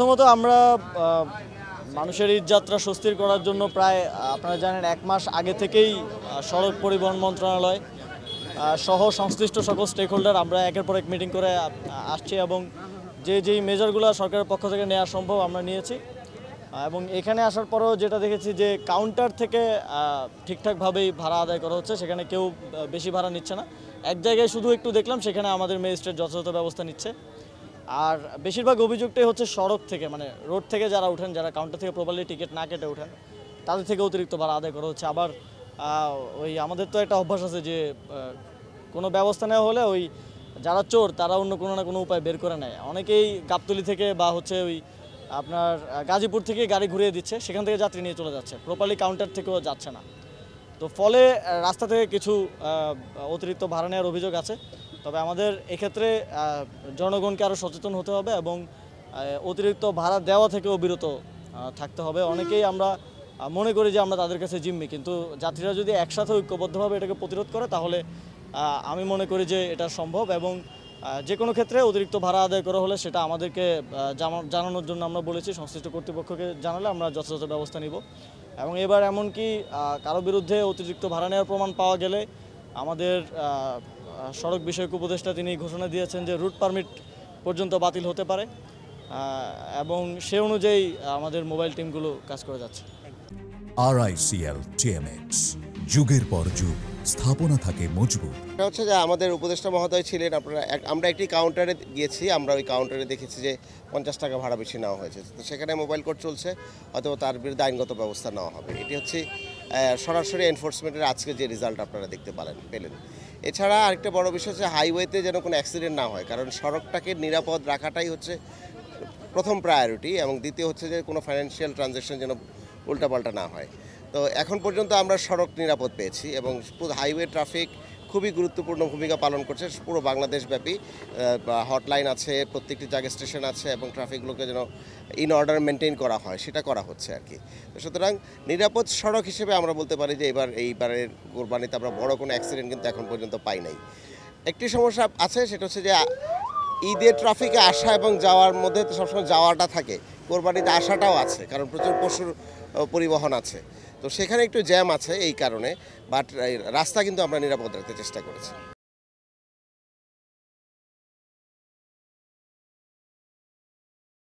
প্রথমত আমরা মানুষের ঈদযাত্রা স্বস্তির করার জন্য প্রায় আপনারা জানেন 1 মাস আগে থেকেই সড়ক পরিবহন মন্ত্রণালয় সহ সংশ্লিষ্ট সকল স্টেক হোল্ডার আমরা একের পর এক মিটিং করে আসছি এবং যেই মেজারগুলো সরকারের পক্ষ থেকে নেওয়া সম্ভব আমরা নিয়েছি এবং এখানে আসার পরেও যেটা দেখেছি যে কাউন্টার থেকে ঠিকঠাকভাবেই ভাড়া আদায় করা হচ্ছে, সেখানে কেউ বেশি ভাড়া নিচ্ছে না। এক জায়গায় শুধু একটু দেখলাম সেখানে আমাদের ম্যাজিস্ট্রেট যথাযথ ব্যবস্থা নিচ্ছে। আর বেশিরভাগ অভিযোগটাই হচ্ছে সড়ক থেকে, মানে রোড থেকে যারা ওঠেন, যারা কাউন্টার থেকে প্রপারলি টিকিট না কেটে ওঠেন, তাদের থেকে অতিরিক্ত ভাড়া আদায় করা হচ্ছে। আবার ওই আমাদের তো একটা অভ্যাস আছে যে কোনো ব্যবস্থা নেওয়া হলে ওই যারা চোর তারা অন্য কোনো না কোনো উপায় বের করে নেয়। অনেকেই গাবতলী থেকে বা হচ্ছে ওই আপনার গাজীপুর থেকে গাড়ি ঘুরিয়ে দিচ্ছে, সেখান থেকে যাত্রী নিয়ে চলে যাচ্ছে, প্রপারলি কাউন্টার থেকেও যাচ্ছে না। তো ফলে রাস্তা থেকে কিছু অতিরিক্ত ভাড়া নেওয়ার অভিযোগ আছে। তবে আমাদের এক্ষেত্রে জনগণকে আরও সচেতন হতে হবে এবং অতিরিক্ত ভাড়া দেওয়া থেকেও বিরত থাকতে হবে। অনেকেই আমরা মনে করি যে আমরা তাদের কাছে জিম্মি, কিন্তু যাত্রীরা যদি একসাথে ঐক্যবদ্ধভাবে এটাকে প্রতিরোধ করে তাহলে আমি মনে করি যে এটা সম্ভব। এবং যে কোনো ক্ষেত্রে অতিরিক্ত ভাড়া আদায় করা হলে সেটা আমাদেরকে জানানোর জন্য আমরা বলেছি, সংশ্লিষ্ট কর্তৃপক্ষকে জানালে আমরা যথাযথ ব্যবস্থা নিব। এবং এবার এমনকি কারো বিরুদ্ধে অতিরিক্ত ভাড়া নেওয়ার প্রমাণ পাওয়া গেলে আমাদের সড়ক বিষয়ক উপদেষ্টা তিনি ঘোষণা দিয়েছেন যে রুট পারমিট পর্যন্ত বাতিল হতে পারে এবং সে অনুযায়ী আমাদের মোবাইল টিমগুলো কাজ করে যাচ্ছে। RICL TMX, যুগের পর যুগ স্থাপনা থাকে মজবুত। এটা হচ্ছে যে আমাদের উপদেষ্টা মহোদয় ছিলেন, আমরা একটি কাউন্টারে গিয়েছি, আমরা ওই কাউন্টারে দেখেছি যে 50 টাকা ভাড়া বেশি নেওয়া হয়েছে। তো সেখানে মোবাইল কোড চলছে, অথবা তার বিরুদ্ধে আইনগত ব্যবস্থা নেওয়া হবে। এটি হচ্ছে সরাসরি এনফোর্সমেন্টের আজকে যে রেজাল্ট আপনারা দেখতে পেলেন। এছাড়া আরেকটা বড় বিষয় হচ্ছে হাইওয়েতে যেন কোনো অ্যাক্সিডেন্ট না হয়, কারণ সড়কটাকে নিরাপদ রাখাটাই হচ্ছে প্রথম প্রায়োরিটি, এবং দ্বিতীয় হচ্ছে যে কোনো ফাইন্যান্সিয়াল ট্রানজ্যাকশন যেন উল্টাপাল্টা না হয়। তো এখন পর্যন্ত আমরা সড়ক নিরাপদ পেয়েছি এবং হাইওয়ে ট্রাফিক খুবই গুরুত্বপূর্ণ ভূমিকা পালন করছে পুরো বাংলাদেশব্যাপী। হটলাইন আছে, প্রত্যেকটি জায়গায় স্টেশন আছে, এবং ট্রাফিকগুলোকে যেন ইন অর্ডার মেনটেন করা হয় সেটা করা হচ্ছে আর কি। সুতরাং নিরাপদ সড়ক হিসেবে আমরা বলতে পারি যে এইবারের কোরবানিতে আমরা বড় কোনো অ্যাক্সিডেন্ট কিন্তু এখন পর্যন্ত পাই নাই। একটি সমস্যা আছে, সেটা হচ্ছে যে ঈদের ট্রাফিকে আসা এবং যাওয়ার মধ্যে তো সবসময় যাওয়াটা থাকে, কোরবানিতে আসাটাও আছে, কারণ প্রচুর পশুর পরিবহন আছে। তো সেখানে একটু জ্যাম আছে এই কারণে, বাট রাস্তা কিন্তু আমরা নিরাপদ রাখতে চেষ্টা করেছি।